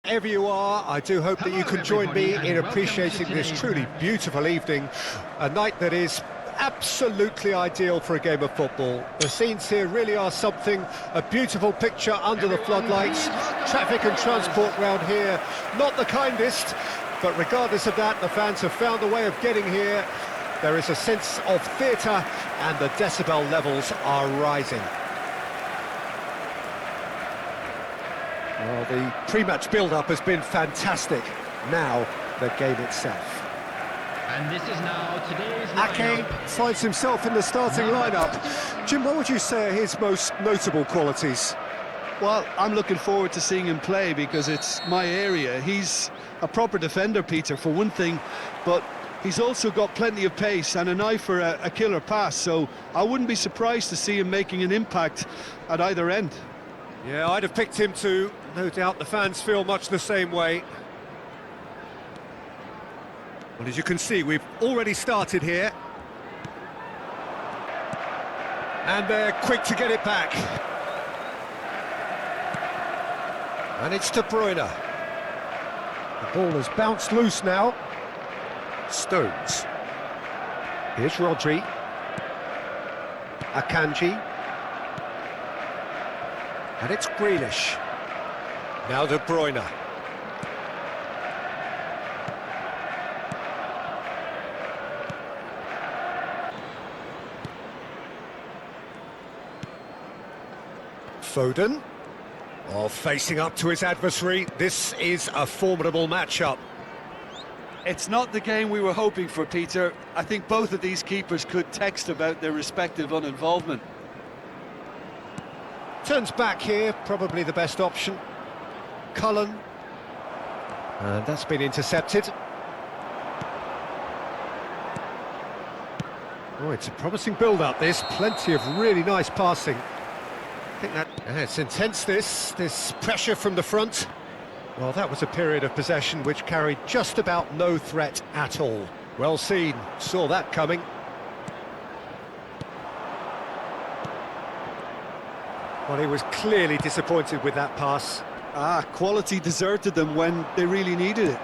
Wherever you are, I do hope that you can join me in appreciating this truly beautiful evening, a night that is absolutely ideal for a game of football. The scenes here really are something, a beautiful picture under the floodlights. Traffic and transport round here, not the kindest, but regardless of that, the fans have found a way of getting here. There is a sense of theatre and the decibel levels are rising. Well, the pre-match build-up has been fantastic. Now, the game itself. And this is now today's Ake finds himself in the starting lineup. Jim, what would you say are his most notable qualities? Well, I'm looking forward to seeing him play because it's my area. He's a proper defender, Peter, for one thing, but he's also got plenty of pace and an eye for a killer pass, so I wouldn't be surprised to see him making an impact at either end. Yeah, I'd have picked him too. No doubt the fans feel much the same way. Well, as you can see, we've already started here. And they're quick to get it back. And it's De Bruyne. The ball has bounced loose now. Stones. Here's Rodri. Akanji. And it's Grealish. Now De Bruyne. Foden. Oh, facing up to his adversary. This is a formidable matchup. It's not the game we were hoping for, Peter. I think both of these keepers could text about their respective uninvolvement. Turns back here, probably the best option. Cullen. And that's been intercepted. Oh, it's a promising build-up, this. Plenty of really nice passing. I think that... it's intense, this pressure from the front. Well, that was a period of possession which carried just about no threat at all. Well seen, saw that coming. Well, he was clearly disappointed with that pass. Quality deserted them when they really needed it.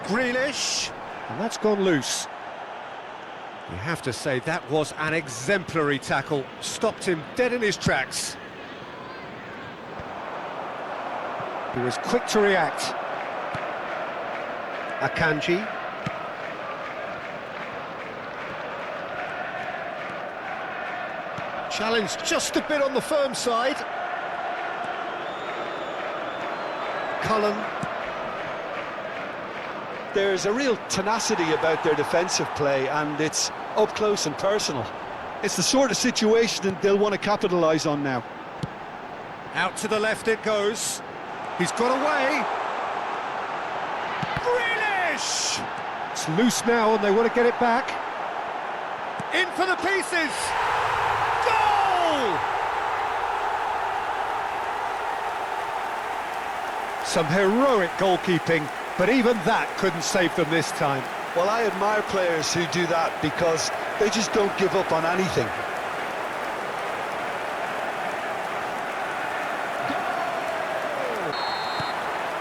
Grealish, and that's gone loose. You have to say that was an exemplary tackle. Stopped him dead in his tracks. He was quick to react. Akanji. Challenge just a bit on the firm side. Cullen. There's a real tenacity about their defensive play, and it's up close and personal. It's the sort of situation that they'll want to capitalise on now. Out to the left it goes. He's got away. Grealish! It's loose now and they want to get it back. In for the pieces! Goal! Some heroic goalkeeping, but even that couldn't save them this time. Well, I admire players who do that because they just don't give up on anything.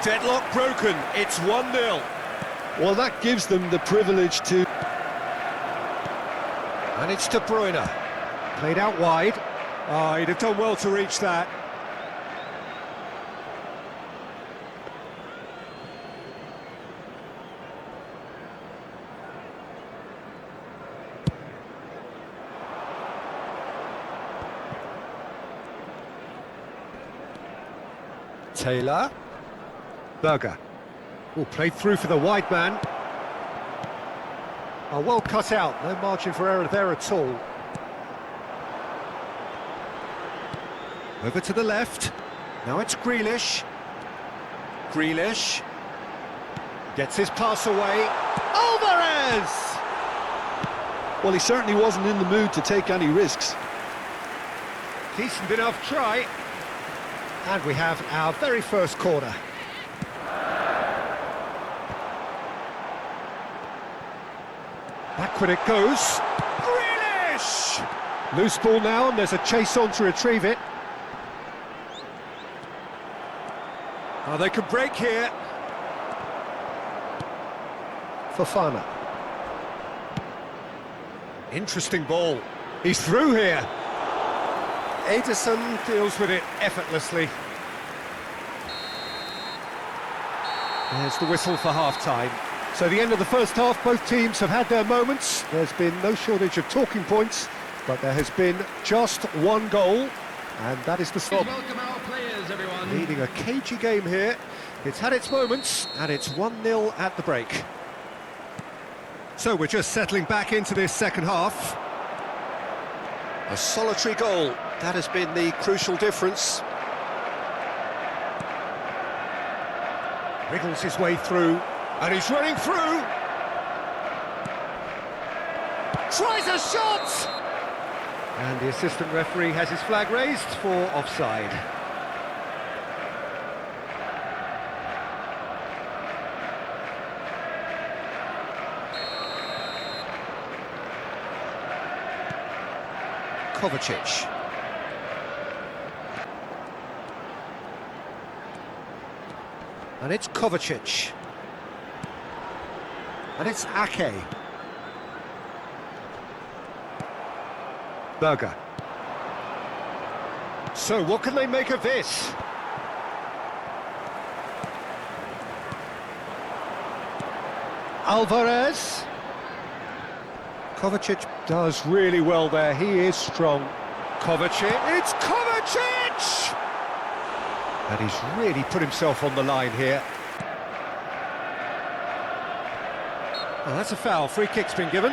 Deadlock broken, it's 1-0. Well, that gives them the privilege to... And it's De Bruyne. Played out wide. Oh, he'd have done well to reach that. Taylor. Berger. Oh, played through for the wide man. Oh, well cut out, no margin for error there at all. Over to the left. Now it's Grealish. Grealish. Gets his pass away. Alvarez! Well, he certainly wasn't in the mood to take any risks. Decent enough try. And we have our very first corner. Backward it goes. Grealish! Loose ball now, and there's a chase on to retrieve it. Oh, they could break here. Fofana. Interesting ball. He's through here. Ederson deals with it effortlessly. There's the whistle for half-time. So the end of the first half, both teams have had their moments. There's been no shortage of talking points, but there has been just one goal, and that is the stop. Welcome our players, everyone. Leading a cagey game here. It's had its moments, and it's 1-0 at the break. So we're just settling back into this second half. A solitary goal, that has been the crucial difference. Wriggles his way through, and he's running through. Tries a shot! And the assistant referee has his flag raised for offside. Kovacic. And it's Kovacic. And it's Ake. Berger. So what can they make of this? Alvarez. Kovacic does really well there, he is strong. Kovacic, it's Kovacic! And he's really put himself on the line here. Oh, that's a foul, free kick's been given.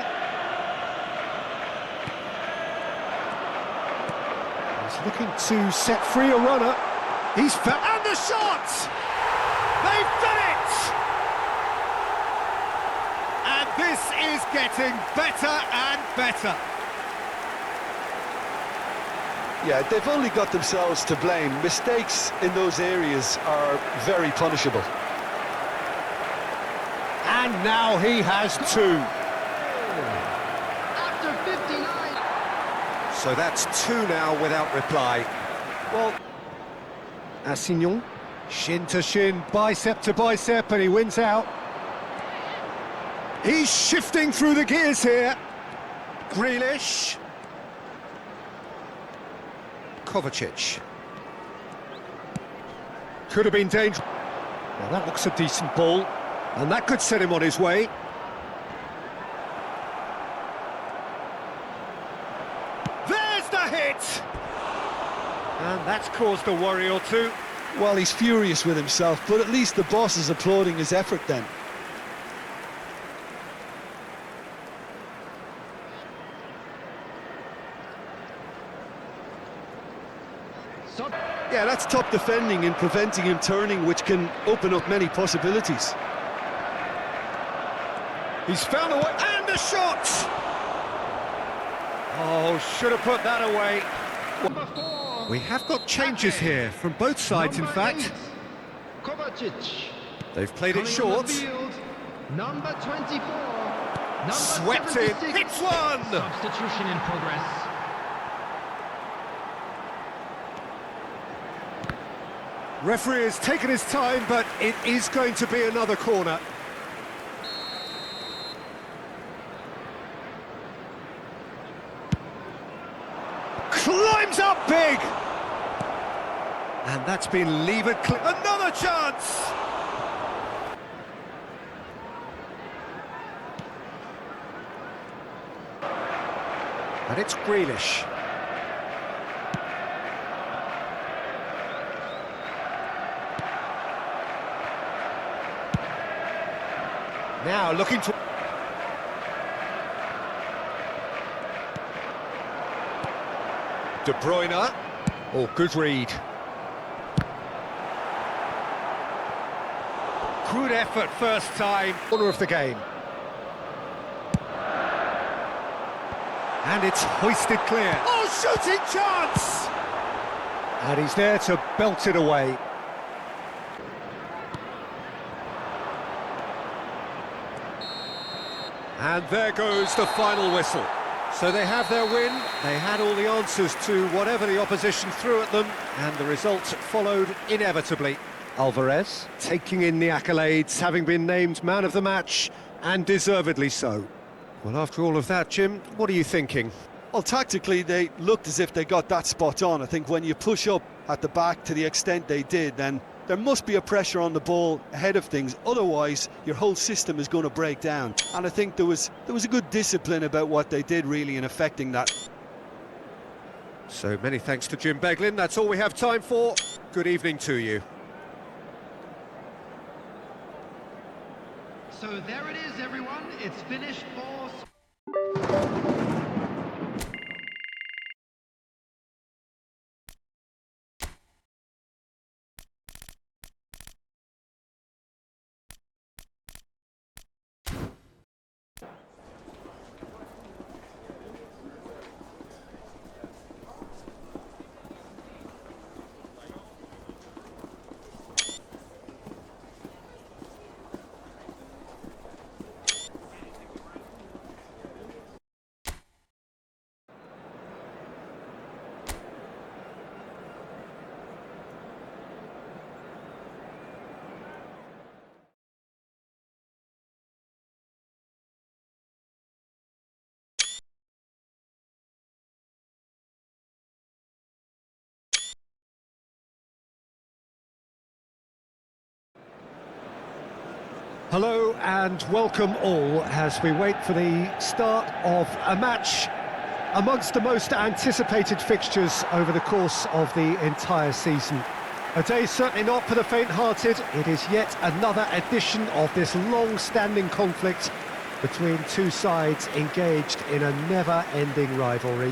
He's looking to set free a runner. He's found, and the shot! They've done it! And this is getting better and better. Yeah, they've only got themselves to blame. Mistakes in those areas are very punishable. And now he has two. After 59. So that's two now without reply. Well, Assignon, shin to shin, bicep to bicep, and he wins out. He's shifting through the gears here. Grealish. Kovacic. Could have been dangerous. Now that looks a decent ball, and that could set him on his way. There's the hit! And that's caused a worry or two. Well, he's furious with himself, but at least the boss is applauding his effort then. Yeah, that's top defending and preventing him turning, which can open up many possibilities. He's found a way, and a shot! Oh, should have put that away. Number 4. We have got changes here from both sides, in fact. 8, Kovacic. They've played it Coming on short. the field, number 24. Number Swept in, 76. hits one! Substitution in progress. Referee has taken his time, but it is going to be another corner. Climbs up big! And that's been levered clear. Another chance! And it's Grealish. Now looking to... De Bruyne. Oh, good read. Good effort first time. Corner of the game. And it's hoisted clear. Oh, shooting chance! And he's there to belt it away. And there goes the final whistle. So they have their win, they had all the answers to whatever the opposition threw at them, and the results followed inevitably. Alvarez taking in the accolades, having been named man of the match, and deservedly so. Well, after all of that, Jim, what are you thinking? Well, tactically, they looked as if they got that spot on. I think when you push up at the back to the extent they did, then there must be a pressure on the ball ahead of things. Otherwise, your whole system is going to break down. And I think there was a good discipline about what they did, really, in affecting that. So many thanks to Jim Beglin. That's all we have time for. Good evening to you. So there it is, everyone. It's finished for... Hello and welcome all as we wait for the start of a match amongst the most anticipated fixtures over the course of the entire season. A day certainly not for the faint-hearted. It is yet another edition of this long-standing conflict between two sides engaged in a never-ending rivalry.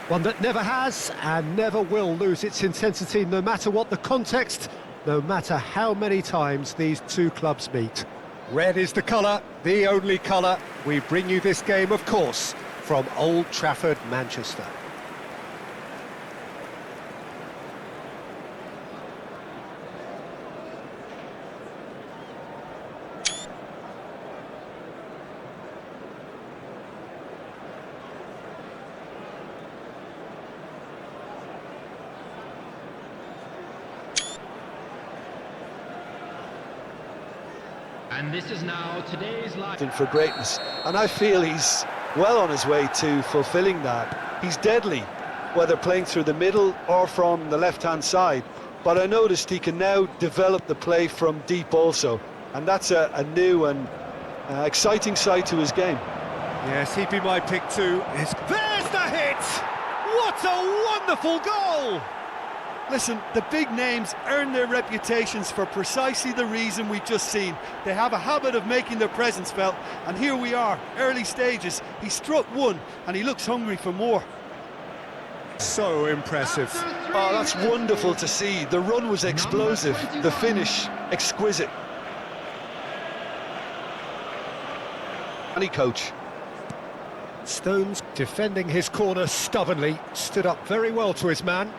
One that never has and never will lose its intensity, no matter what the context, no matter how many times these two clubs meet. Red is the colour, the only colour. We bring you this game, of course, from Old Trafford, Manchester. And this is now today's live. For greatness, and I feel he's well on his way to fulfilling that. He's deadly, whether playing through the middle or from the left-hand side, but I noticed he can now develop the play from deep also, and that's a new and exciting side to his game. Yes, he'd be my pick too. There's the hit! What a wonderful goal! Listen, the big names earn their reputations for precisely the reason we've just seen. They have a habit of making their presence felt, and here we are, early stages. He struck one, and he looks hungry for more. So impressive. Oh, that's wonderful to see. The run was explosive, the finish exquisite. Coach. Stones defending his corner stubbornly, stood up very well to his man.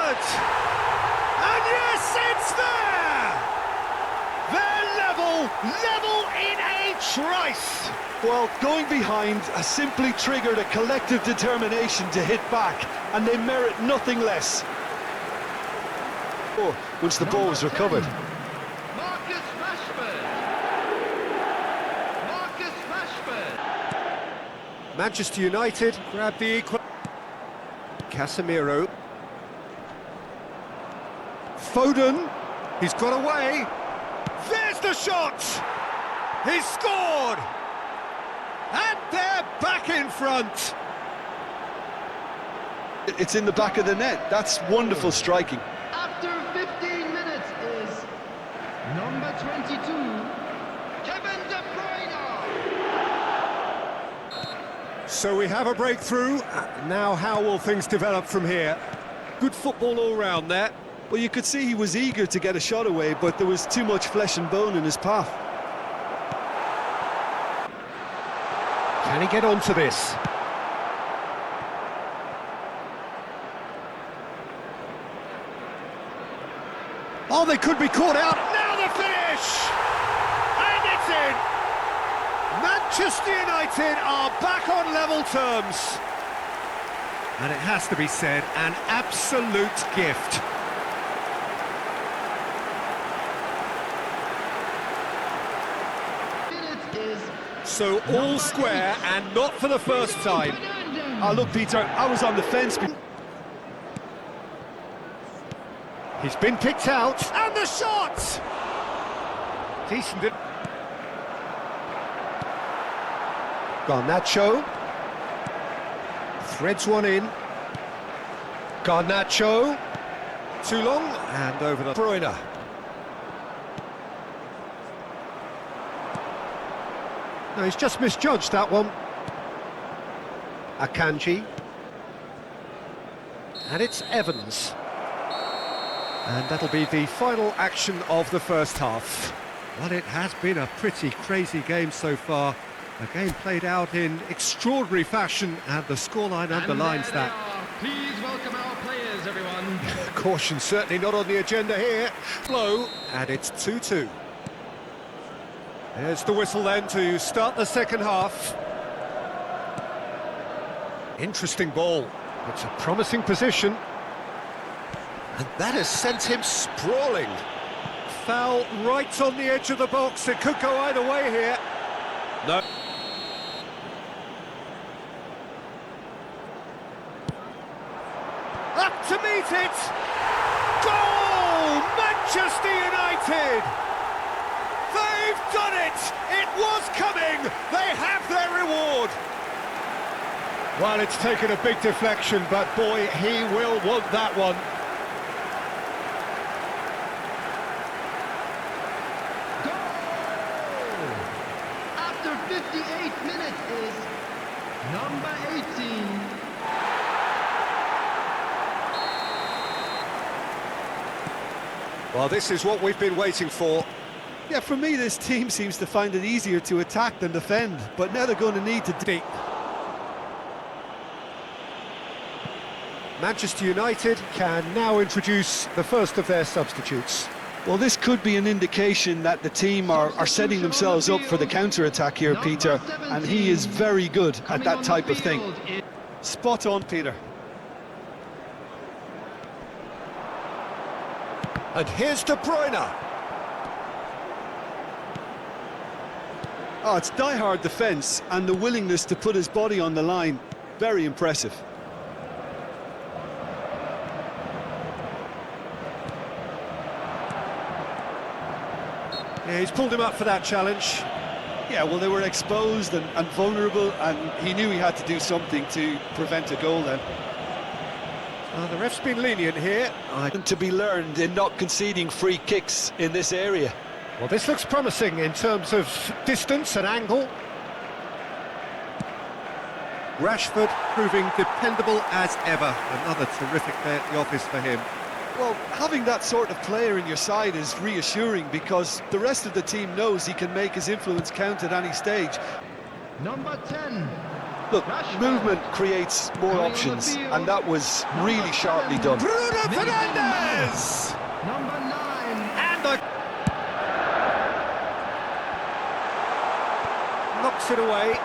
And yes, it's there! They're level in a trice! Well, going behind has simply triggered a collective determination to hit back, and they merit nothing less. Once the ball was recovered. Marcus Rashford. Manchester United grab the equal. Casemiro. Foden, he's got away. There's the shot! He's scored! And they're back in front! It's in the back of the net. That's wonderful striking. After 15 minutes is number 22, Kevin De Bruyne. So we have a breakthrough. Now how will things develop from here? Good football all round there. Well, you could see he was eager to get a shot away, but there was too much flesh and bone in his path. Can he get onto this? Oh, they could be caught out. Now the finish! And it's in! Manchester United are back on level terms. And it has to be said, an absolute gift. So all square, and not for the first time. Oh, look, Peter, I was on the fence. He's been picked out, and the shot! Decent. Garnacho. Threads one in. Garnacho. Too long, and over the Bruyne. No, he's just misjudged that one. Akanji. And it's Evans. And that'll be the final action of the first half. Well, it has been a pretty crazy game so far. A game played out in extraordinary fashion, and the scoreline underlines that. Please welcome our players, everyone. Caution certainly not on the agenda here. Blow, and it's 2-2. There's the whistle then to start the second half. Interesting ball. It's a promising position. And that has sent him sprawling. Foul right on the edge of the box. It could go either way here. No. Up to meet it! Goal! Manchester United! They've done it! It was coming! They have their reward! Well, it's taken a big deflection, but boy, he will want that one. After 58 minutes is number 18. Well, this is what we've been waiting for. Yeah, for me, this team seems to find it easier to attack than defend, but now they're going to need to deep. Manchester United can now introduce the first of their substitutes. Well, this could be an indication that the team are setting themselves up for the counter-attack here, Peter, and he is very good at that type of thing. Spot on, Peter. And here's De Bruyne. Oh, it's die-hard defence and the willingness to put his body on the line. Very impressive. Yeah, he's pulled him up for that challenge. Yeah, well, they were exposed and vulnerable, and he knew he had to do something to prevent a goal then. The ref's been lenient here. To be learned in not conceding free kicks in this area. Well, this looks promising in terms of distance and angle. Rashford proving dependable as ever. Another terrific day at the office for him. Well, having that sort of player in your side is reassuring because the rest of the team knows he can make his influence count at any stage. Number 10. Look, Rashford. movement creates more options, and that was really sharply done. Bruno Fernandes! Number 9. And knocks it away.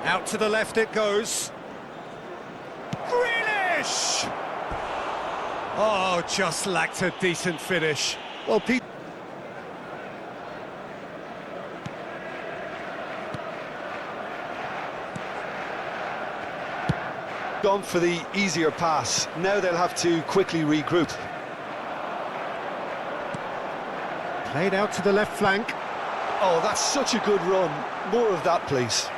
Out to the left it goes. Grealish! Oh, just lacked a decent finish. Well, Pete... gone for the easier pass. Now they'll have to quickly regroup. Played out to the left flank. Oh, that's such a good run. More of that, please.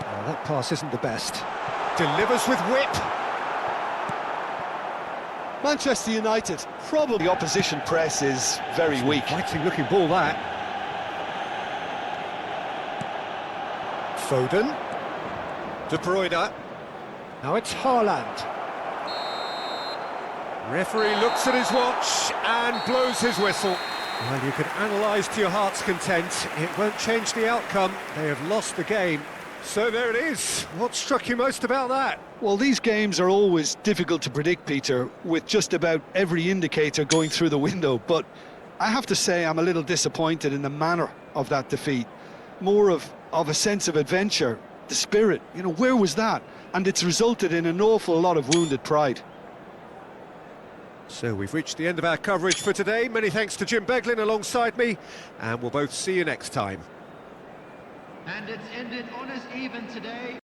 Oh, that pass isn't the best. Delivers with whip. Manchester United, probably the opposition press is very weak. Fighting looking ball that. Foden. De Bruyne. Now it's Haaland. Referee looks at his watch and blows his whistle. Well, you can analyse to your heart's content. It won't change the outcome. They have lost the game. So there it is. What struck you most about that? Well, these games are always difficult to predict, Peter, with just about every indicator going through the window. But I have to say I'm a little disappointed in the manner of that defeat. More of a sense of adventure, the spirit. You know, where was that? And it's resulted in an awful lot of wounded pride. So we've reached the end of our coverage for today. Many thanks to Jim Beglin alongside me, and we'll both see you next time. And it's ended honest even today.